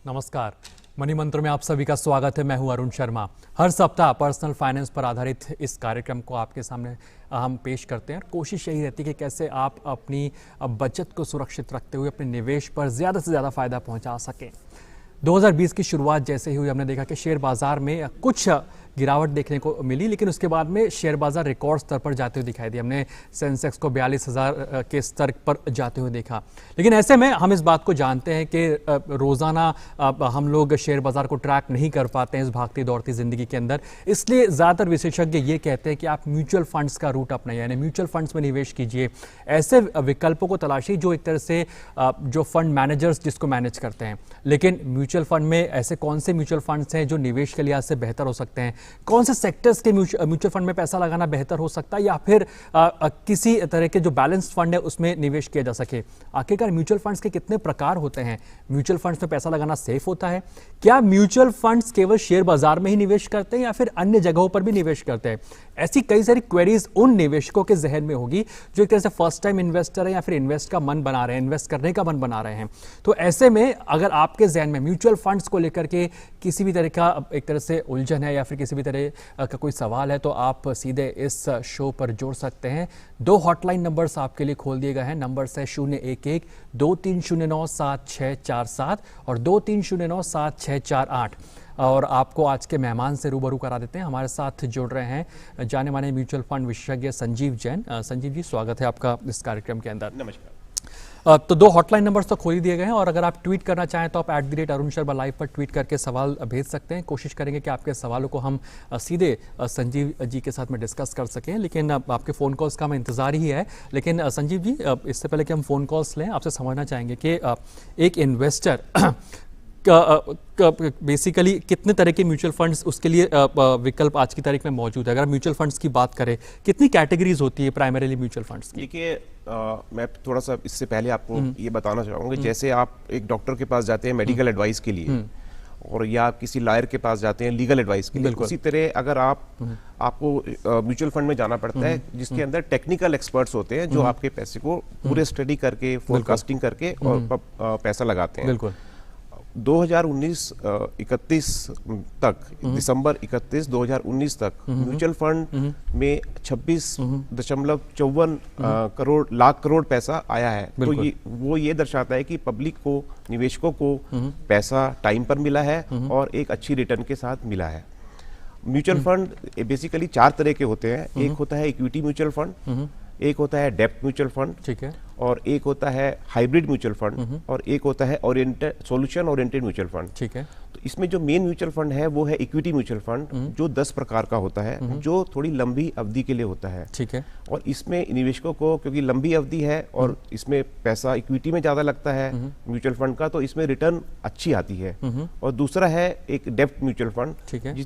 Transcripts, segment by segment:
नमस्कार, मनी मंत्र में आप सभी का स्वागत है। मैं हूं अरुण शर्मा। हर सप्ताह पर्सनल फाइनेंस पर आधारित इस कार्यक्रम को आपके सामने हम पेश करते हैं। कोशिश यही रहती है कि कैसे आप अपनी बचत को सुरक्षित रखते हुए अपने निवेश पर ज़्यादा से ज़्यादा फायदा पहुंचा सकें। 2020 की शुरुआत जैसे ही हुई, हमने देखा कि शेयर बाजार में कुछ गिरावट देखने को मिली, लेकिन उसके बाद में शेयर बाजार रिकॉर्ड स्तर पर जाते हुए दिखाई दिए। हमने सेंसेक्स को 42,000 के स्तर पर जाते हुए देखा। लेकिन ऐसे में हम इस बात को जानते हैं कि रोज़ाना हम लोग शेयर बाजार को ट्रैक नहीं कर पाते हैं इस भागती दौड़ती ज़िंदगी के अंदर। इसलिए ज़्यादातर विशेषज्ञ ये कहते हैं कि आप म्यूचुअल फंड्स का रूट अपनाइए, यानी म्यूचुअल फंड्स में निवेश कीजिए। ऐसे विकल्पों को तलाशिए जो एक तरह से जो फंड मैनेजर्स जिसको मैनेज करते हैं। लेकिन म्यूचुअल फंड में ऐसे कौन से म्यूचुअल फंड्स हैं जो निवेश के लिहाज से बेहतर हो सकते हैं? कौन से सेक्टर्स के म्यूचुअल फंड में पैसा लगाना बेहतर हो सकता है, या फिर किसी तरह के जो बैलेंस्ड फंड है उसमें निवेश किया जा सके? आखिरकार म्यूचुअल फंड्स के कितने प्रकार होते हैं? म्यूचुअल फंड्स में पैसा लगाना सेफ होता है? क्या म्यूचुअल फंड्स केवल शेयर बाजार में ही निवेश करते हैं या फिर अन्य जगहों पर भी निवेश करते हैं? ऐसी कई सारी क्वेरीज उन निवेशकों के जहन में होगी जो एक तरह से फर्स्ट टाइम इन्वेस्टर है या फिर इन्वेस्ट करने का मन बना रहे हैं। तो ऐसे में अगर आपके जहन में म्यूचुअल फंड्स को लेकर के किसी भी तरह का एक तरह से उलझन है या फिर किसी भी तरह का कोई सवाल है, तो आप सीधे इस शो पर जोड़ सकते हैं। 2 हॉटलाइन नंबर्स आपके लिए खोल दिए गए हैं। नंबर्स है 011-2309-7647 और 2309-7648। और आपको आज के मेहमान से रूबरू करा देते हैं। हमारे साथ जुड़ रहे हैं जाने माने म्यूचुअल फंड विशेषज्ञ संजीव जैन। संजीव जी, स्वागत है आपका इस कार्यक्रम के अंदर। नमस्कार। तो 2 हॉटलाइन नंबर्स तो खोल ही दिए गए हैं, और अगर आप ट्वीट करना चाहें तो आप @अरुण शर्मा लाइव पर ट्वीट करके सवाल भेज सकते हैं। कोशिश करेंगे कि आपके सवालों को हम सीधे संजीव जी के साथ में डिस्कस कर सकें। लेकिन आपके फ़ोन कॉल्स का हमें इंतज़ार ही है। लेकिन संजीव जी, इससे पहले कि हम फ़ोन कॉल्स लें, आपसे समझना चाहेंगे कि एक इन्वेस्टर बेसिकली कितने तरह के म्यूचुअल फंड्स उसके लिए विकल्प आज की तारीख में मौजूद है? अगर म्यूचुअल फंड्स की बात करें, कितनी कैटेगरीज होती है प्राइमरीली म्यूचुअल फंड्स की? देखिए, मैं थोड़ा सा इससे पहले आपको ये बताना चाहूँगा, जैसे आप एक डॉक्टर के पास जाते हैं मेडिकल एडवाइस के लिए, और या आप किसी लॉयर के पास जाते हैं लीगल एडवाइस के लिए, उसी तरह अगर आपको म्यूचुअल फंड में जाना पड़ता है जिसके अंदर टेक्निकल एक्सपर्ट्स होते हैं जो आपके पैसे को पूरे स्टडी करके, फोरकास्टिंग करके और पैसा लगाते हैं। बिल्कुल। 2019-31 तक, दिसंबर 31, 2019 तक म्यूचुअल फंड में 26.54 लाख करोड़ पैसा आया है। तो वो ये दर्शाता है कि पब्लिक को, निवेशकों को पैसा टाइम पर मिला है और एक अच्छी रिटर्न के साथ मिला है। म्यूचुअल फंड बेसिकली 4 तरह के होते हैं। एक होता है इक्विटी म्यूचुअल फंड, एक होता है डेब्ट म्यूचुअल फंड, ठीक है, और एक होता है हाइब्रिड म्यूचुअल फंड, और एक होता है सोल्यूशन ओरिएंटेड म्यूचुअल फंड। ठीक है। तो इसमें जो मेन म्यूचुअल फंड है वो है इक्विटी म्यूचुअल फंड, जो 10 प्रकार का होता है, जो थोड़ी लंबी अवधि के लिए होता है। ठीक है। और इसमें निवेशकों को, क्योंकि लंबी अवधि है और इसमें पैसा इक्विटी में ज्यादा लगता है म्यूचुअल फंड का, तो इसमें रिटर्न अच्छी आती है। और दूसरा है एक डेब्ट म्यूचुअल फंड,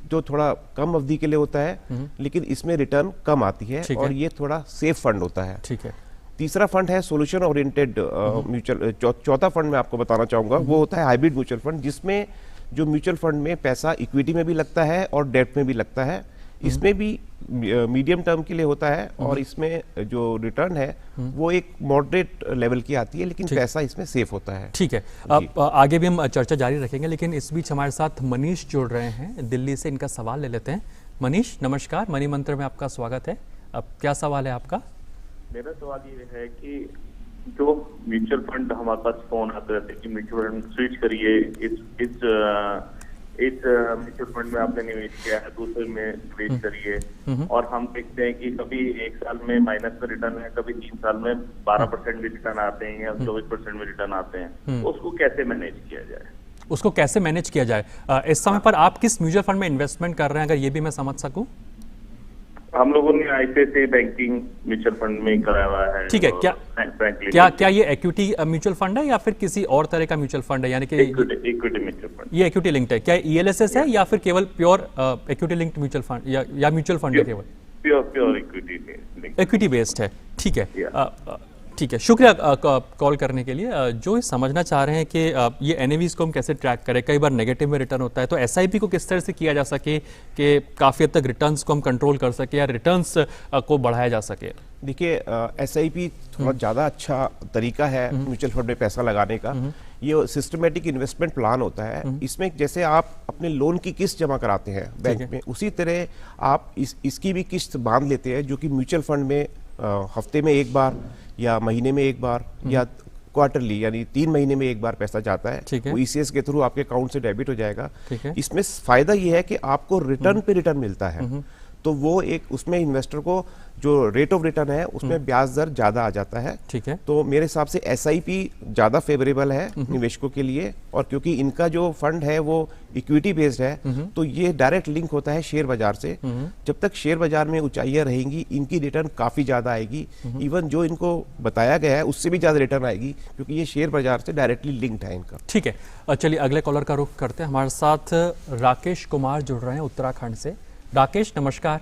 जो थोड़ा कम अवधि के लिए होता है लेकिन इसमें रिटर्न कम आती है और ये थोड़ा सेफ फंड होता है। ठीक है। तीसरा फंड है सोल्यूशन ओरिएंटेड म्यूचुअल। चौथा फंड मैं आपको बताना चाहूंगा, वो होता है हाइब्रिड म्यूचुअल फंड, जिसमें जो म्यूचुअल फंड में पैसा इक्विटी में भी लगता है और डेब्ट में भी लगता है। इसमें भी मीडियम टर्म के लिए होता है और इसमें जो रिटर्न है वो एक मॉडरेट लेवल की आती है, लेकिन पैसा इसमें सेफ होता है। ठीक है। अब आगे भी हम चर्चा जारी रखेंगे, लेकिन इस बीच हमारे साथ मनीष जुड़ रहे हैं दिल्ली से। इनका सवाल ले लेते हैं। मनीष, नमस्कार, मनी मंत्र में आपका स्वागत है। अब क्या सवाल है आपका? मेरा सवाल ये है कि जो म्यूचुअल फंड हमारे पास फोन आते रहते हैं कि म्यूचुअल फंड स्विच करिए, इस म्यूचुअल फंड में आपने निवेश किया है, दूसरे में निवेश करिए, और हम देखते हैं कि कभी 1 साल में माइनस में रिटर्न है, कभी 3 साल में 12% भी रिटर्न आते हैं या 24% में रिटर्न आते हैं। उसको कैसे मैनेज किया जाए? उसको कैसे मैनेज किया जाए? इस समय पर आप किस म्यूचुअल फंड में इन्वेस्टमेंट कर रहे हैं, अगर ये भी मैं समझ सकूं? हम लोगों ने ICICI बैंकिंग म्यूचुअल फंड में कराया हुआ है। ठीक है। क्या ये इक्विटी म्यूचुअल फंड है या फिर किसी और तरह का म्यूचुअल फंड है? यानी कि इक्विटी म्यूचुअल फंड, ये इक्विटी लिंक्ड है? क्या ELSS है या फिर केवल pure equity linked mutual fund, या म्यूचुअल फंड है केवल? प्योर इक्विटी बेस्ड है। ठीक है। ठीक है, शुक्रिया कॉल करने के लिए। जो समझना चाह रहे हैं कि ये NAVs को हम कैसे ट्रैक करें, कई बार नेगेटिव में रिटर्न होता है, तो SIP को किस तरह से किया जा सके कि काफ़ी हद तक रिटर्न्स को हम कंट्रोल कर सके या रिटर्न्स को बढ़ाया जा सके? देखिए, SIP थोड़ा ज़्यादा अच्छा तरीका है म्यूचुअल फंड में पैसा लगाने का। ये सिस्टमेटिक इन्वेस्टमेंट प्लान होता है। इसमें जैसे आप अपने लोन की किस्त जमा कराते हैं बैंक में, उसी तरह आप इसकी भी किस्त बांध लेते हैं, जो कि म्यूचुअल फंड में हफ्ते में एक बार या महीने में एक बार या क्वार्टरली यानी 3 महीने में एक बार पैसा जाता है, वो ईसीएस के थ्रू आपके अकाउंट से डेबिट हो जाएगा। इसमें फायदा ये है कि आपको रिटर्न पे रिटर्न मिलता है, तो वो एक उसमें इन्वेस्टर को जो रेट ऑफ रिटर्न है उसमें ब्याज दर ज्यादा आ जाता है। ठीक है, तो मेरे हिसाब से एसआईपी ज्यादा फेवरेबल है निवेशकों के लिए, और क्योंकि इनका जो फंड है वो इक्विटी बेस्ड है, तो ये डायरेक्ट लिंक होता है शेयर बाजार से। जब तक शेयर बाजार में ऊंचाइयां रहेंगी, इनकी रिटर्न काफी ज्यादा आएगी, इवन जो इनको बताया गया है उससे भी ज्यादा रिटर्न आएगी, क्योंकि ये शेयर बाजार से डायरेक्टली लिंक्ड है इनका। ठीक है, चलिए अगले कॉलर का रुख करते हैं। हमारे साथ राकेश कुमार जुड़ रहे हैं उत्तराखंड से। राकेश नमस्कार।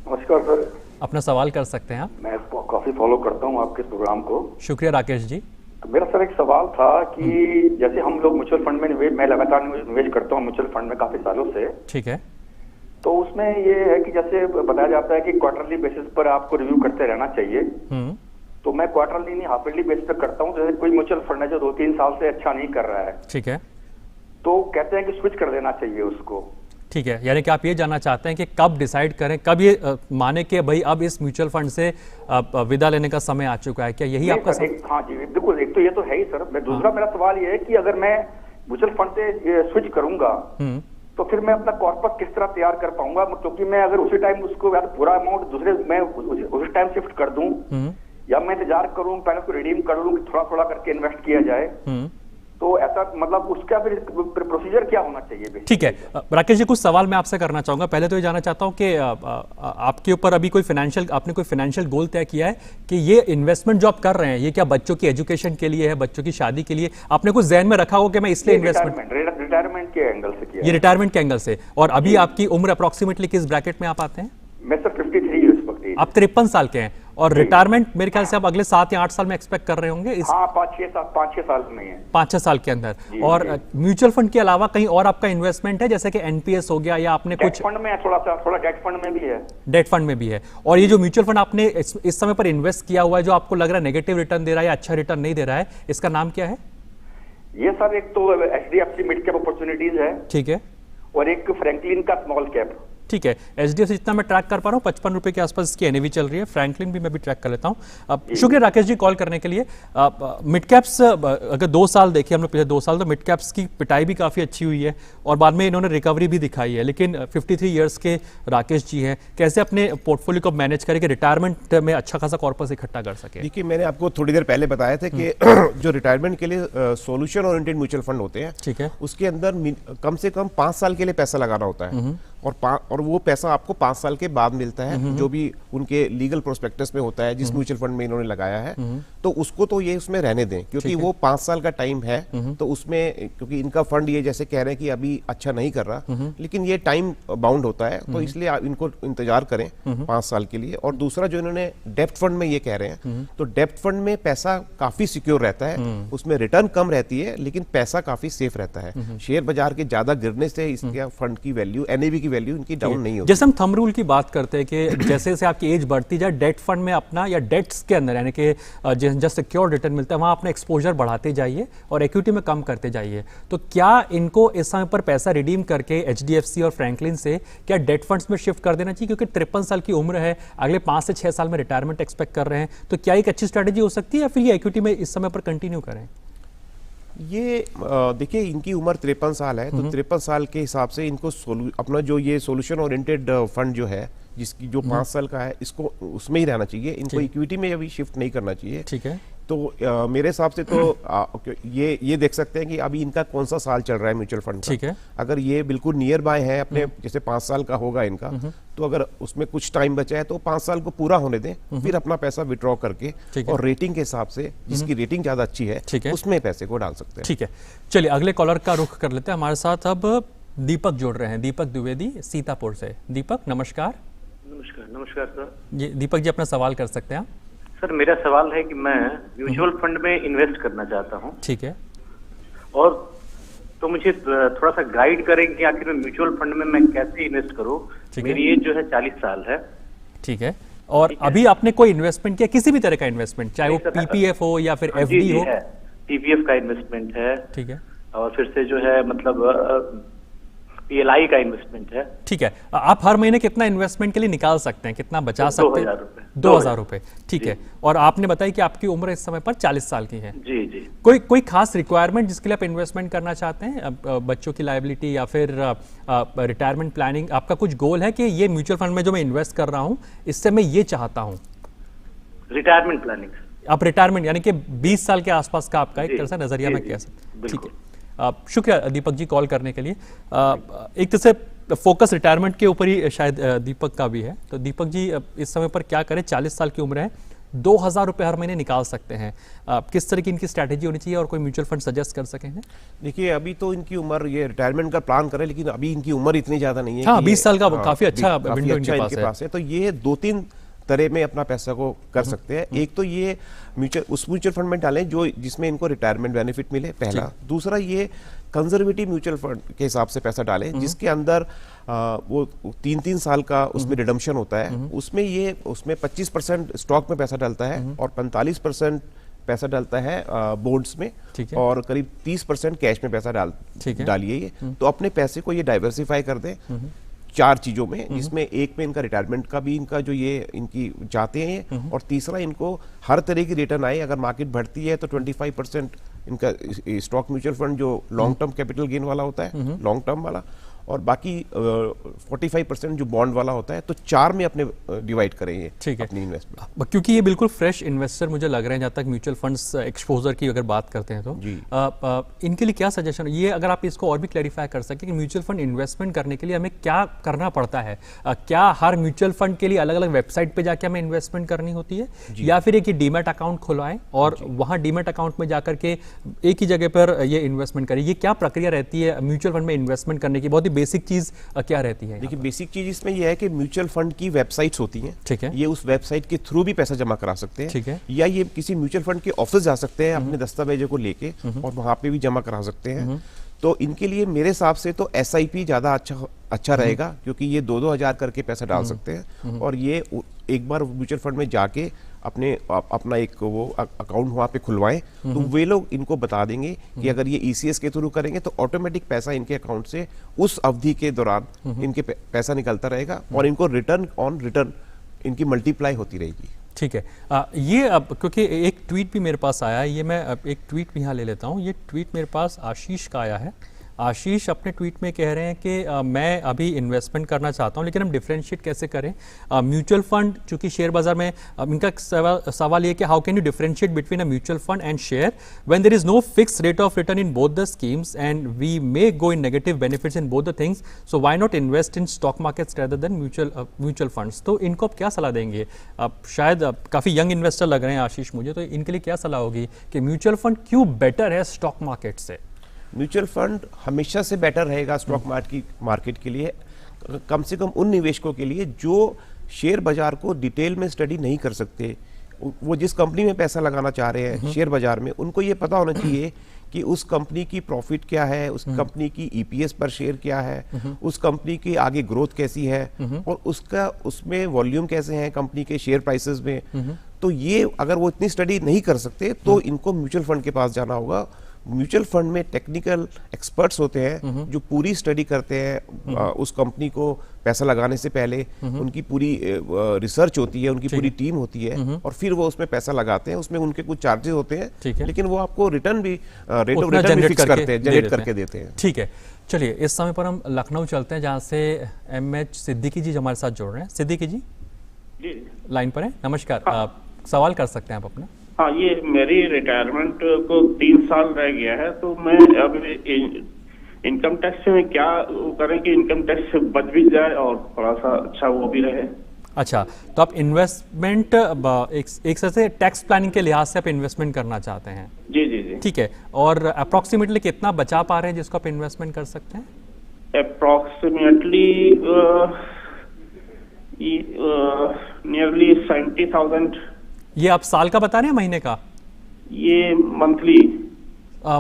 नमस्कार सर। अपना सवाल कर सकते हैं आप। मैं काफी फॉलो करता हूँ आपके प्रोग्राम को। शुक्रिया राकेश जी। तो मेरा सर एक सवाल था कि जैसे हम लोग म्यूचुअल फंड में मैं लगातार निवेश करता हूँ म्यूचुअल फंड में काफी सालों से। ठीक है, तो उसमें ये है कि जैसे बताया जाता है कि क्वार्टरली बेसिस पर आपको रिव्यू करते रहना चाहिए। तो मैं क्वार्टरली नहीं हाफ ईयरली बेसिस पर करता हूँ। जैसे कोई म्यूचुअल फंड है जो 2-3 साल से अच्छा नहीं कर रहा है, ठीक है, तो कहते हैं कि स्विच कर देना चाहिए उसको। ठीक है, यानी कि आप ये जानना चाहते हैं कि कब डिसाइड करें, कब ये माने कि भाई अब इस म्यूचुअल फंड से विदा लेने का समय आ चुका है, क्या यही आपका हाँ जी बिल्कुल, एक तो ये तो है ही सर। दूसरा मेरा सवाल ये है कि अगर मैं म्यूचुअल फंड से स्विच करूंगा तो फिर मैं अपना कॉर्पस किस तरह तैयार कर पाऊंगा, क्योंकि मैं अगर उसी टाइम उसको या तो पूरा अमाउंट दूसरे मैं उसी टाइम शिफ्ट कर दूं या मैं इंतजार करूं पहले उसको रिडीम कर लूं कि थोड़ा थोड़ा करके इन्वेस्ट किया जाए, तो ऐसा मतलब उसका फिर प्रोसीजर क्या होना चाहिए? ठीक है राकेश जी, कुछ सवाल मैं आपसे करना चाहूंगा। पहले तो ये जानना चाहता हूं कि आपके ऊपर अभी आपने कोई फाइनेंशियल गोल तय किया है कि ये इन्वेस्टमेंट जो आप कर रहे हैं ये क्या बच्चों की एजुकेशन के लिए है, बच्चों की शादी के लिए? आपने कुछ जहन में रखा हो कि मैं इसलिए इन्वेस्टमेंट रिटायरमेंट के एंगल से किया? ये रिटायरमेंट के एंगल से। और अभी आपकी उम्र अप्रोक्सीमेटली किस ब्रैकेट में आप आते हैं? मैं सर 53 इस वक्त। आप 53 साल के हैं और रिटायरमेंट मेरे ख्याल से आप अगले 7 या 8 साल में एक्सपेक्ट कर रहे होंगे। हाँ, 5-6 साल में है। 5-6 साल के अंदर। और म्यूचुअल फंड के अलावा कहीं और आपका इन्वेस्टमेंट है, जैसे कि एनपीएस हो गया या आपने कुछ फंड में थोड़ा डेट फंड में भी है। डेट फंड में भी है। और ये जो म्यूचुअल फंड आपने इस समय पर इन्वेस्ट किया हुआ है, जो आपको लग रहा है नेगेटिव रिटर्न दे रहा है या अच्छा रिटर्न नहीं दे रहा है, इसका नाम क्या है? ये सर एक तो HDFC मिड कैप अपॉर्चुनिटीज है, ठीक है, और एक फ्रैंकलिन का स्मॉल कैप। ठीक है, HDFC जितना मैं ट्रैक कर पा रहा हूँ 55 रुपए के आसपास इसकी एनएवी चल रही है। फ्रैंकलिन भी मैं भी ट्रैक कर लेता हूँ। शुक्रिया राकेश जी कॉल करने के लिए। मिड कैप्स अगर 2 साल देखिए हमने पिछले 2 साल, तो मिड कैप्स की पिटाई भी काफ़ी अच्छी हुई है और बाद में इन्होंने रिकवरी भी दिखाई है। लेकिन 53 ईयर्स के राकेश जी हैं, कैसे अपने पोर्टफोलियो को मैनेज करें कि रिटायरमेंट में अच्छा खासा कॉर्पस इकट्ठा कर सके? देखिए, मैंने आपको थोड़ी देर पहले बताया था कि जो रिटायरमेंट के लिए सोल्यूशन ओरिएंटेड म्यूचुअल फंड होते हैं, ठीक है, उसके अंदर कम से कम 5 साल के लिए पैसा लगाना होता है और वो पैसा आपको 5 साल के बाद मिलता है, जो भी उनके लीगल प्रोस्पेक्टस में होता है जिस म्यूचुअल फंड में इन्होंने लगाया है। तो उसको तो ये उसमें रहने दें, क्योंकि वो 5 साल का टाइम है। तो उसमें क्योंकि इनका फंड ये जैसे कह रहे हैं कि अभी अच्छा नहीं कर रहा, लेकिन ये टाइम बाउंड होता है, तो इसलिए आप इनको इंतजार करें 5 साल के लिए। और दूसरा जो इन्होंने डेप्थ फंड में ये कह रहे हैं, तो डेप्थ फंड में पैसा काफी सिक्योर रहता है, उसमें रिटर्न कम रहती है लेकिन पैसा काफी सेफ रहता है। शेयर बाजार के ज्यादा गिरने से इसके फंड की वैल्यू, एनएवी की वैल्यू इनकी डाउन नहीं होती। जैसे हम थंब रूल की बात करते हैं कि जैसे जैसे आपकी एज बढ़ती जाए, डेट फंड में अपना या डेट्स के अंदर यानी कि जस्ट सिक्योर रिटर्न मिलता है वहां अपना एक्सपोजर बढ़ाते जाइए और इक्विटी में कम करते जाइए। तो क्या इनको इस समय पर पैसा रिडीम करके HDFC और फ्रैंकलिन से क्या डेट फंड्स में शिफ्ट कर देना चाहिए? क्योंकि 53 साल की उम्र है, अगले 5 से 6 साल में रिटायरमेंट एक्सपेक्ट कर रहे हैं, तो क्या एक अच्छी स्ट्रेटेजी हो सकती है या फिर ये इक्विटी में इस समय पर कंटिन्यू करें? ये देखिए, इनकी उम्र 53 साल है, तो 53 साल के हिसाब से इनको अपना जो ये सोल्यूशन ओरिएंटेड फंड जो है, जिसकी जो 5 साल का है, इसको उसमें ही रहना चाहिए, इनको इक्विटी में अभी शिफ्ट नहीं करना चाहिए। ठीक है, तो मेरे हिसाब से तो ये देख सकते हैं कि अभी इनका कौन सा साल चल रहा है म्यूचुअल फंड का। ठीक है, अगर ये बिल्कुल नियर बाय है अपने, जैसे 5 साल का होगा इनका, तो अगर उसमें कुछ टाइम बचा है तो 5 साल को पूरा होने दें, फिर अपना पैसा विड्रॉ करके और रेटिंग के हिसाब से, जिसकी रेटिंग ज्यादा अच्छी है, उसमें पैसे को डाल सकते हैं। ठीक है, चलिए अगले कॉलर का रुख कर लेते हैं। हमारे साथ अब दीपक जुड़ रहे हैं, दीपक द्विवेदी सीतापुर से। दीपक नमस्कार। नमस्कार सर जी दीपक जी, अपना सवाल कर सकते हैं आप। सर, मेरा सवाल है कि मैं म्यूचुअल फंड में इन्वेस्ट करना चाहता हूं। ठीक है, और तो मुझे थोड़ा सा गाइड करें कि आखिर में म्यूचुअल फंड में मैं कैसे इन्वेस्ट करूं। मेरी एज जो है 40 साल है। ठीक है, और अभी आपने कोई इन्वेस्टमेंट किया, किसी भी तरह का इन्वेस्टमेंट, चाहे वो PPF हो या फिर FD हो? टीवीएफ का इन्वेस्टमेंट है, ठीक है, और फिर से जो है मतलब PLI का इन्वेस्टमेंट है। ठीक है। आप हर महीने कितना इन्वेस्टमेंट के लिए निकाल सकते हैं, कितना बचा सकते हैं? 2000 रुपए। 2000 रुपए, ठीक है। और आपने बताया कि आपकी उम्र इस समय पर 40 साल की है। जी जी। कोई खास रिक्वायरमेंट जिसके लिए आप इन्वेस्टमेंट करना चाहते हैं, बच्चों की लायबिलिटी या फिर रिटायरमेंट प्लानिंग? आपका कुछ गोल है कि ये म्यूचुअल फंड में जो मैं इन्वेस्ट कर रहा हूँ इससे मैं ये चाहता हूँ? Retirement planning. आप रिटायरमेंट यानी कि 20 साल के आसपास का आपका एक तरह से नजरिया मैं कह सकता। ठीक है, शुक्रिया दीपक जी कॉल करने के लिए। एक तरह से फोकस रिटायरमेंट के ऊपर ही शायद दीपक का भी है। तो दीपक जी इस समय पर क्या करें, 40 साल की उम्र है, 2000 रुपये हर महीने निकाल सकते हैं, किस तरह की इनकी स्ट्रैटेजी होनी चाहिए और कोई म्यूचुअल फंड सजेस्ट कर सकेंगे? देखिए अभी तो इनकी उम्र, ये रिटायरमेंट का प्लान करें, लेकिन अभी इनकी उम्र इतनी ज्यादा नहीं है। हाँ, 20 साल का काफी अच्छा विंडो इनके पास है। तो ये 2-3 तरह में अपना पैसा को कर सकते हैं। एक तो ये म्यूचुअल फंड में डालें जो जिसमें इनको रिटायरमेंट बेनिफिट मिले, पहला। दूसरा, ये कंजर्वेटिव म्यूचुअल फंड के हिसाब से पैसा डालें जिसके अंदर वो 3-3 साल का उसमें रिडम्पशन होता है। उसमें 25% स्टॉक में पैसा डालता है और 45% पैसा डालता है बॉन्ड्स में, और करीब 30% कैश में पैसा डालिए ये। तो अपने पैसे को ये डाइवर्सिफाई कर दें 4 चीजों में, जिसमें एक में इनका रिटायरमेंट का भी इनका जो ये इनकी चाहते हैं, और तीसरा इनको हर तरह की रिटर्न आए। अगर मार्केट बढ़ती है तो 25% इनका स्टॉक म्यूचुअल फंड जो लॉन्ग टर्म कैपिटल गेन वाला होता है, लॉन्ग टर्म वाला, और बाकी 45% जो बॉन्ड वाला होता है। तो 4 में अपने डिवाइड करें ये अपनी इन्वेस्टमेंट, क्योंकि ये बिल्कुल फ्रेश इन्वेस्टर मुझे लग रहे हैं जहाँ तक म्यूचुअल फंड्स एक्सपोजर की अगर बात करते हैं तो जी। इनके लिए क्या सजेशन, ये अगर आप इसको और भी क्लैरिफाई कर सकें कि म्यूचुअल फंड इन्वेस्टमेंट करने के लिए हमें क्या करना पड़ता है? क्या हर म्यूचुअल फंड के लिए अलग अलग वेबसाइट पर जाके हमें इन्वेस्टमेंट करनी होती है, या फिर एक डीमैट अकाउंट खुलवाएं और वहाँ डीमैट अकाउंट में जाकर के एक ही जगह पर ये इन्वेस्टमेंट करें? ये क्या प्रक्रिया रहती है म्यूचुअल फंड में इन्वेस्टमेंट करने की? बहुत ही बेसिक चीज क्या रहती है? देखिए बेसिक चीज इसमें यह है कि म्यूचुअल फंड की वेबसाइट्स होती हैं, ठीक है, ये उस वेबसाइट के थ्रू भी पैसा जमा करा सकते हैं, ठीक है, या ये किसी म्यूचुअल फंड के ऑफिस जा सकते हैं अपने दस्तावेजों को लेके और वहां पे भी जमा करा सकते हैं। तो इनके लिए मेरे हिसाब से तो SIP ज्यादा अच्छा रहेगा, क्योंकि ये 2-2 हजार करके पैसा डाल सकते हैं, और ये एक बार म्यूचुअल फंड में जाके अपना एक वो अकाउंट वहाँ पे खुलवाएं, तो वे लोग इनको बता देंगे कि अगर ये ECS के थ्रू करेंगे तो ऑटोमेटिक पैसा इनके अकाउंट से उस अवधि के दौरान इनके पैसा निकलता रहेगा, और इनको रिटर्न ऑन रिटर्न इनकी मल्टीप्लाई होती रहेगी। ठीक है, ये अब क्योंकि एक ट्वीट भी मेरे पास आया है, ये मैं एक ट्वीट भी यहाँ ले लेता हूँ। ये ट्वीट मेरे पास आशीष का आया है। आशीष अपने ट्वीट में कह रहे हैं कि मैं अभी इन्वेस्टमेंट करना चाहता हूं, लेकिन हम डिफरेंशिएट कैसे करें? म्यूचुअल फंड चूंकि शेयर बाजार में इनका सवाल ये कि how can you differentiate between a mutual fund and share when there is no fix rate of return in both the schemes and we may go in negative benefits in both the things, so why not invest in stock markets rather than mutual funds? तो इनको आप क्या सलाह देंगे? आप शायद काफ़ी young investor लग रहे हैं आशीष मुझे, तो इनके लिए क्या सलाह होगी कि म्यूचुअल फंड क्यों बेटर है स्टॉक मार्केट से? म्यूचुअल फंड हमेशा से बेटर रहेगा स्टॉक मार्केट के लिए, कम से कम उन निवेशकों के लिए जो शेयर बाजार को डिटेल में स्टडी नहीं कर सकते। वो जिस कंपनी में पैसा लगाना चाह रहे हैं शेयर बाजार में, उनको ये पता होना चाहिए कि उस कंपनी की प्रॉफिट क्या है, उस कंपनी की EPS पर शेयर क्या है, उस कंपनी की आगे ग्रोथ कैसी है, और उसमें वॉल्यूम कैसे हैं कंपनी के शेयर प्राइसेस में। तो ये अगर वो इतनी स्टडी नहीं कर सकते तो इनको म्यूचुअल फंड के पास जाना होगा। म्यूचुअल फंड में टेक्निकल एक्सपर्ट्स होते हैं जो पूरी स्टडी करते हैं उस कंपनी को पैसा लगाने से पहले, उनकी पूरी रिसर्च होती है, उनकी पूरी टीम होती है, और फिर वो उसमें पैसा लगाते हैं। उसमें उनके कुछ चार्जेस होते हैं, लेकिन वो आपको रिटर्न भी रेट ऑफ रिटर्न भी फिक्स करते हैं, जनरेट करके देते हैं। ठीक है, चलिए इस समय पर हम लखनऊ चलते हैं जहाँ से MH सिद्दीकी जी हमारे साथ जुड़ रहे हैं। सिद्दीकी जी लाइन पर है, नमस्कार, सवाल कर सकते हैं आप अपना। हाँ, ये मेरी रिटायरमेंट को 3 साल रह गया है, तो मैं अब इनकम टैक्स में क्या करें कि इनकम टैक्स से बच भी जाए और थोड़ा सा अच्छा वो भी रहे? अच्छा, तो आप इन्वेस्टमेंट एक तरह से टैक्स प्लानिंग के लिहाज से आप इन्वेस्टमेंट करना चाहते हैं? जी जी जी। ठीक है, और अप्रोक्सीमेटली कितना बचा पा रहे हैं जिसको आप इन्वेस्टमेंट कर सकते हैं? Approximately nearly 70,000। ये आप साल का बता रहे हैं महीने का? ये मंथली।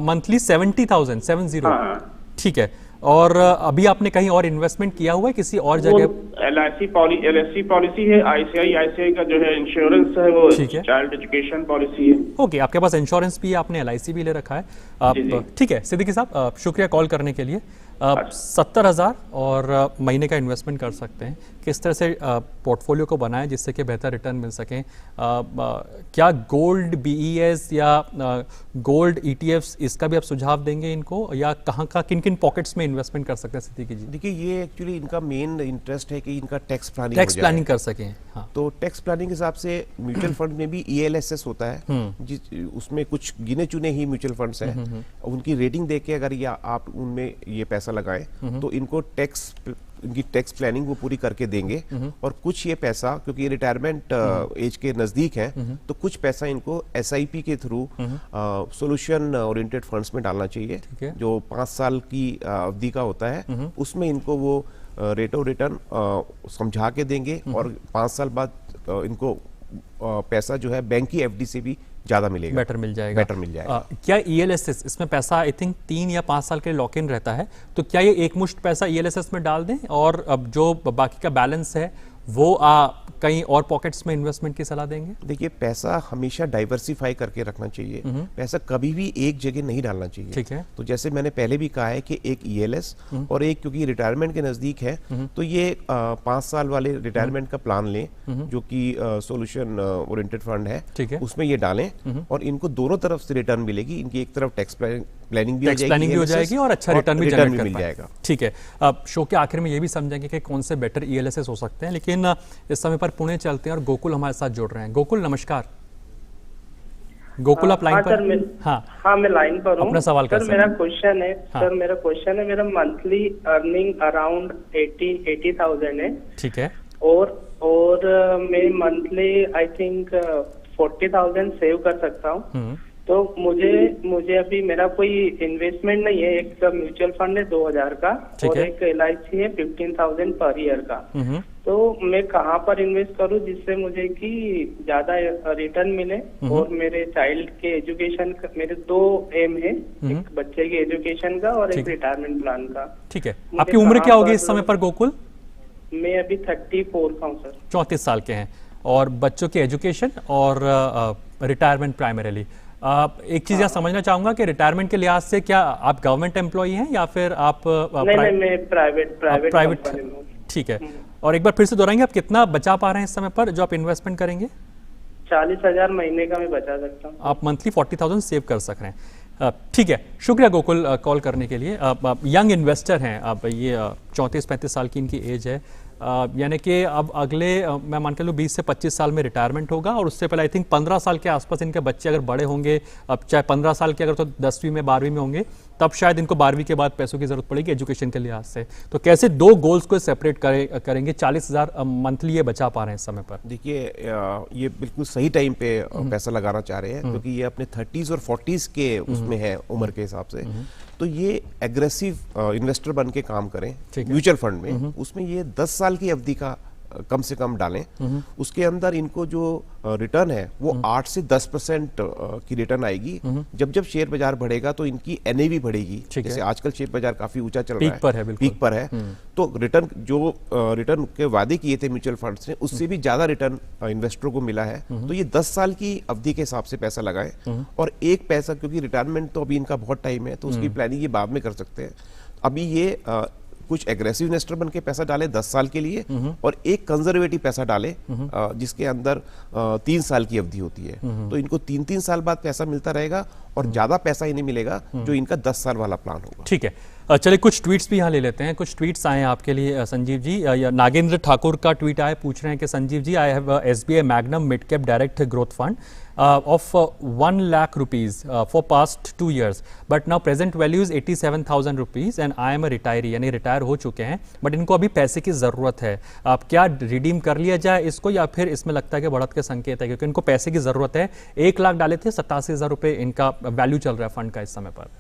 मंथली 70,000, 70। हाँ। ठीक है, और अभी आपने कहीं और इन्वेस्टमेंट किया हुआ है किसी और जगह? LIC पॉलिसी है, ICICI का जो है इंश्योरेंस है, वो चाइल्ड एजुकेशन पॉलिसी है। ओके, आपके पास इंश्योरेंस भी है, आपने LIC भी ले रखा है। आप ठीक है सिद्दीकी साहब, शुक्रिया कॉल करने के लिए। 70,000 और महीने का इन्वेस्टमेंट कर सकते हैं। किस तरह से पोर्टफोलियो को बनाएं जिससे कि बेहतर रिटर्न मिल सकें? क्या गोल्ड BES या गोल्ड ETFs, इसका भी आप सुझाव देंगे इनको, या कहाँ का किन किन पॉकेट्स में इन्वेस्टमेंट कर सकते हैं सिद्दीकी जी? देखिए, ये एक्चुअली इनका मेन इंटरेस्ट है कि इनका टैक्स प्लानिंग कर सकें। हाँ। तो टैक्स प्लानिंग के हिसाब से म्यूचुअल फंड में भी ELSS होता है, उसमें कुछ गिने चुने ही म्यूचुअल फंड्स हैं। उनकी रेटिंग देख के अगर आप उनमें ये पैसा लगाएं तो इनको इनकी टैक्स प्लानिंग वो पूरी करके देंगे। और कुछ ये पैसा, क्योंकि ये रिटायरमेंट एज के नजदीक है, तो कुछ पैसा इनको SIP के थ्रू सॉल्यूशन ओरिएंटेड फंड्स में डालना चाहिए, जो 5 साल की अवधि का होता है। उसमें इनको वो रेट ऑफ रिटर्न समझा के देंगे और 5 साल बाद इनको पैसा जो है बैंक की FD से भी ज्यादा मिलेगा, बेटर मिल जाएगा। क्या ELSS, इसमें पैसा आई थिंक 3 या 5 साल के लिए लॉक इन रहता है, तो क्या ये एक मुश्त पैसा ELSS में डाल दें और अब जो बाकी का बैलेंस है वो कहीं और पॉकेट्स में इन्वेस्टमेंट की सलाह देंगे? देखिए, पैसा हमेशा डाइवर्सिफाई करके रखना चाहिए, पैसा कभी भी एक जगह नहीं डालना चाहिए। ठीक है। तो जैसे मैंने पहले भी कहा है कि एक ELS और एक, क्योंकि रिटायरमेंट के नजदीक है, तो ये 5 साल वाले रिटायरमेंट का प्लान लें, जो कि सॉल्यूशन ओरिएंटेड फंड है, उसमें ये डालें और इनको दोनों तरफ से रिटर्न मिलेगी। इनकी एक तरफ टैक्स प्लानिंग भी हो जाएगी और अच्छा रिटर्न भी जनरेट मिल जाएगा। ठीक है, अब शो के आखिर में ये भी समझेंगे कि कौन से बेटर ELSS हो सकते हैं, लेकिन इस समय पर पुणे चलते हैं और गोकुल हमारे साथ जुड़ रहे हैं। गोकुल नमस्कार। गोकुल आप लाइन पर? हाँ, मैं लाइन पर हूँ। अपना सवाल कर सर, मेरा क्वेश्चन है, मेरा मंथली अर्निंग अराउंड 80,000 है। ठीक है। और मैं मंथली आई थिंक 40,000 सेव कर सकता हूँ। तो मुझे अभी मेरा कोई इन्वेस्टमेंट नहीं है, एक म्यूचुअल फंड है 2,000 का और एक LIC है 15,000 पर ईयर का। तो मैं कहाँ पर इन्वेस्ट करूँ जिससे मुझे कि ज्यादा रिटर्न मिले और मेरे चाइल्ड के एजुकेशन का, मेरे 2 एम है, एक बच्चे के एजुकेशन का और एक रिटायरमेंट प्लान का। ठीक है, आपकी उम्र क्या होगी इस समय पर गोकुल? मैं अभी 34 का हूँ सर। 34 साल के हैं, और बच्चों के एजुकेशन और रिटायरमेंट प्राइमरीली। एक चीज यहाँ समझना चाहूंगा कि रिटायरमेंट के लिहाज से क्या आप गवर्नमेंट एम्प्लॉई हैं या फिर आप नहीं, मैं प्राइवेट। ठीक है, और एक बार फिर से दोहराएंगे, आप कितना बचा पा रहे हैं इस समय पर जो आप इन्वेस्टमेंट करेंगे? 40,000 महीने का मैं बचा सकता हूँ। आप मंथली 40,000 सेव कर सक रहे हैं। ठीक है, शुक्रिया गोकुल कॉल करने के लिए। यंग इन्वेस्टर हैं आप, ये 34-35 साल की इनकी एज है, यानी कि अब अगले मैं मान के लूँ 20 से 25 साल में रिटायरमेंट होगा, और उससे पहले आई थिंक 15 साल के आसपास इनके बच्चे अगर बड़े होंगे, अब चाहे 15 साल के अगर तो 10वीं में 12वीं में होंगे, तब शायद इनको 12वीं के बाद पैसों की जरूरत पड़ेगी एजुकेशन के लिहाज से। तो कैसे 2 गोल्स को सेपरेट करेंगे? 40,000 मंथली ये बचा पा रहे हैं इस समय पर। देखिए, ये बिल्कुल सही टाइम पे पैसा लगाना चाह रहे हैं, क्योंकि ये अपने 30s और 40s के उसमें है उम्र के हिसाब से। तो ये एग्रेसिव इन्वेस्टर बन के काम करें म्यूचुअल फंड में, उसमें ये 10 साल की अवधि का कम से कम डालें। उसके अंदर इनको जो रिटर्न है वो 8 से 10% की रिटर्न आएगी। जब शेयर बाजार बढ़ेगा तो इनकी NAV बढ़ेगी। जैसे आजकल शेयर बाजार काफी ऊंचा चल रहा है, पीक पर है, तो रिटर्न के वादे किए थे म्यूचुअल फंड्स ने, उससे भी ज्यादा रिटर्न इन्वेस्टरों को मिला है। तो ये 10 साल की अवधि के हिसाब से पैसा लगाएं, और एक पैसा, क्योंकि रिटायरमेंट तो अभी इनका बहुत टाइम है, तो उसकी प्लानिंग ये बाद में कर सकते हैं। अभी ये कुछ एग्रेसिव इन्वेस्टर बन के पैसा डाले 10 साल के लिए, और एक कंजर्वेटिव पैसा डाले जिसके अंदर 3 साल की अवधि होती है। तो इनको 3-3 साल बाद पैसा मिलता रहेगा, और ज्यादा पैसा इन्हें मिलेगा जो इनका 10 साल वाला प्लान होगा। ठीक है, चलिए कुछ ट्वीट्स भी यहाँ ले लेते हैं। कुछ ट्वीट्स आए हैं आपके लिए संजीव जी। नागेंद्र ठाकुर का ट्वीट आया, पूछ रहे हैं कि Sanjeev ji, I have SBI Magnum mid cap direct growth fund of 1 lakh rupees for past 2 years, but now present value is 87,000 rupees and I am a retiree, यानी रिटायर हो चुके हैं, बट इनको अभी पैसे की ज़रूरत है। आप क्या रिडीम कर लिया जाए इसको, या फिर इसमें लगता है कि बढ़त के संकेत है, क्योंकि इनको पैसे की ज़रूरत है। 1 लाख डाले थे, 87,000 रुपये इनका वैल्यू चल रहा है फंड का इस समय पर।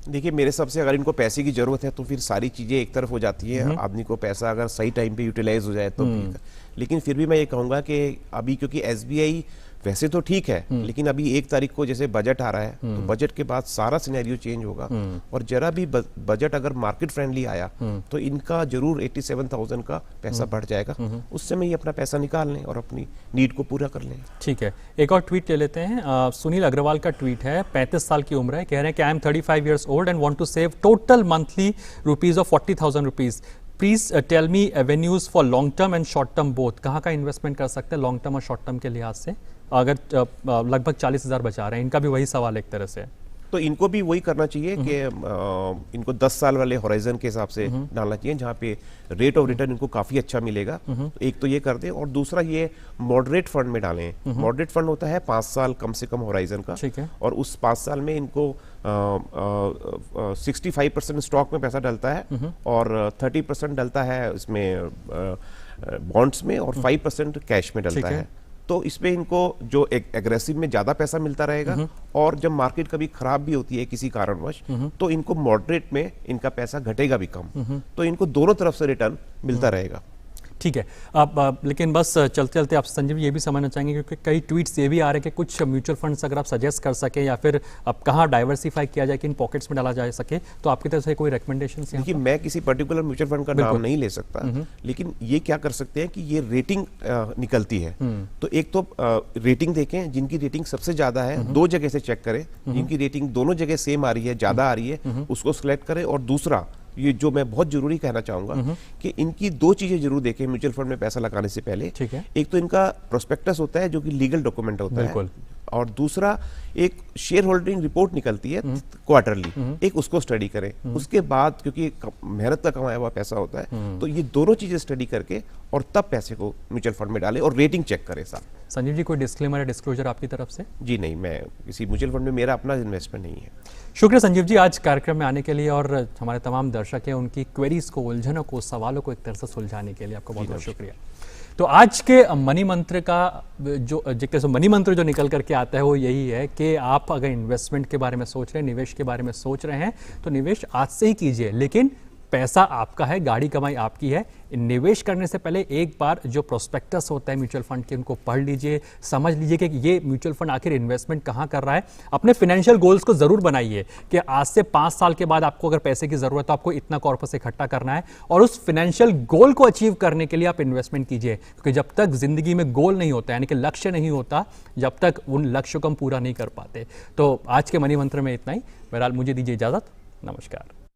देखिए, मेरे हिसाब से अगर इनको पैसे की जरूरत है तो फिर सारी चीजें एक तरफ हो जाती है। आदमी को पैसा अगर सही टाइम पे यूटिलाइज हो जाए तो ठीक है, लेकिन फिर भी मैं ये कहूँगा कि अभी क्योंकि SBI वैसे तो ठीक है, लेकिन अभी 1 तारीख को जैसे बजट आ रहा है, तो बजट के बाद सारा सिनेरियो चेंज होगा, और जरा भी बजट अगर मार्केट फ्रेंडली आया तो इनका जरूर 87,000 का पैसा बढ़ जाएगा। उस समय ये अपना पैसा निकाल लें और अपनी नीड को पूरा कर लें। ठीक है, एक और ट्वीट ले लेते हैं। सुनील अग्रवाल का ट्वीट है, 35 साल की उम्र है, कह रहे हैं कि I am 35 years old and want to save total monthly rupees of 40,000 rupees. Please tell me avenues for long term and short term both. कहाँ का इन्वेस्टमेंट कर सकते हैं लॉन्ग टर्म और शॉर्ट टर्म के लिहाज से, अगर लगभग 40,000 बचा रहे हैं? इनका भी वही सवाल एक तरह से है। तो इनको भी वही करना चाहिए कि इनको 10 साल वाले होराइजन के हिसाब से डालना चाहिए, जहाँ पे रेट ऑफ रिटर्न इनको काफी अच्छा मिलेगा। तो एक तो ये कर दें, और दूसरा ये मॉडरेट फंड में डालें। मॉडरेट फंड होता है 5 साल कम से कम होराइजन का, ठीक है। और उस 5 साल में इनको 65% स्टॉक में पैसा डलता है, और 30% डलता है इसमें बॉन्ड्स में, और 5% कैश में डलता है। तो इसमें इनको जो एग्रेसिव में ज्यादा पैसा मिलता रहेगा, और जब मार्केट कभी खराब भी होती है किसी कारणवश, तो इनको मॉडरेट में इनका पैसा घटेगा भी कम। तो इनको दोनों तरफ से रिटर्न मिलता रहेगा। ठीक है। अब लेकिन बस चलते चलते आप संजीव ये भी समझना चाहेंगे, क्योंकि कई ट्वीट्स ये भी आ रहे हैं कि कुछ म्यूचुअल फंड्स अगर आप सजेस्ट कर सके, या फिर अब कहाँ डाइवर्सिफाई किया जाए कि इन पॉकेट्स में डाला जा सके, तो आपकी तरफ से कोई रिकमेंडेशन? देखिए, मैं किसी पर्टिकुलर म्यूचुअल फंड का नाम नहीं ले सकता, लेकिन ये क्या कर सकते हैं कि ये रेटिंग निकलती है। तो एक तो रेटिंग देखें, जिनकी रेटिंग सबसे ज्यादा है 2 जगह से चेक करें, जिनकी रेटिंग दोनों जगह सेम आ रही है, ज्यादा आ रही है, उसको सिलेक्ट करें। और दूसरा ये जो मैं बहुत जरूरी कहना चाहूंगा कि इनकी 2 चीजें जरूर देखें म्यूचुअल फंड में पैसा लगाने से पहले। ठीक है। एक तो इनका प्रोस्पेक्टस होता है जो कि लीगल डॉक्यूमेंट होता है, और दूसरा एक शेयर होल्डिंग रिपोर्ट निकलती है क्वार्टरली, एक उसको स्टडी करें। उसके बाद, क्योंकि मेहनत का कमाया हुआ पैसा होता है, तो ये दोनों चीजें स्टडी करके और तब पैसे को म्यूचुअल फंड में डालें, और रेटिंग चेक करें साथ। संजीव जी, कोई डिस्क्लेमर या डिस्क्लोजर आपकी तरफ से? जी नहीं, मैं किसी म्यूचुअल फंड में मेरा अपना इन्वेस्टमेंट नहीं है। शुक्रिया संजीव जी आज कार्यक्रम में आने के लिए, और हमारे तमाम दर्शक हैं उनकी क्वेरीज को, उलझनों को, सवालों को एक तरह से सुलझाने के लिए आपको बहुत बहुत शुक्रिया। तो आज के मनी मंत्र का जो मनी मंत्र जो निकल करके आता है वो यही है कि आप अगर इन्वेस्टमेंट के बारे में सोच रहे हैं, निवेश के बारे में सोच रहे हैं, तो निवेश आज से ही कीजिए, लेकिन पैसा आपका है, गाड़ी कमाई आपकी है। निवेश करने से पहले एक बार जो प्रोस्पेक्टस होता है म्यूचुअल फंड के, उनको पढ़ लीजिए, समझ लीजिए कि ये म्यूचुअल फंड आखिर इन्वेस्टमेंट कहाँ कर रहा है। अपने फाइनेंशियल गोल्स को जरूर बनाइए कि आज से 5 साल के बाद आपको अगर पैसे की जरूरत है तो आपको इतना कॉर्पस इकट्ठा करना है, और उस फाइनेंशियल गोल को अचीव करने के लिए आप इन्वेस्टमेंट कीजिए। क्योंकि जब तक जिंदगी में गोल नहीं होता, यानी कि लक्ष्य नहीं होता, जब तक उन लक्ष्यों को हम पूरा नहीं कर पाते। तो आज के मनी मंत्र में इतना ही। बहरहाल मुझे दीजिए इजाजत, नमस्कार।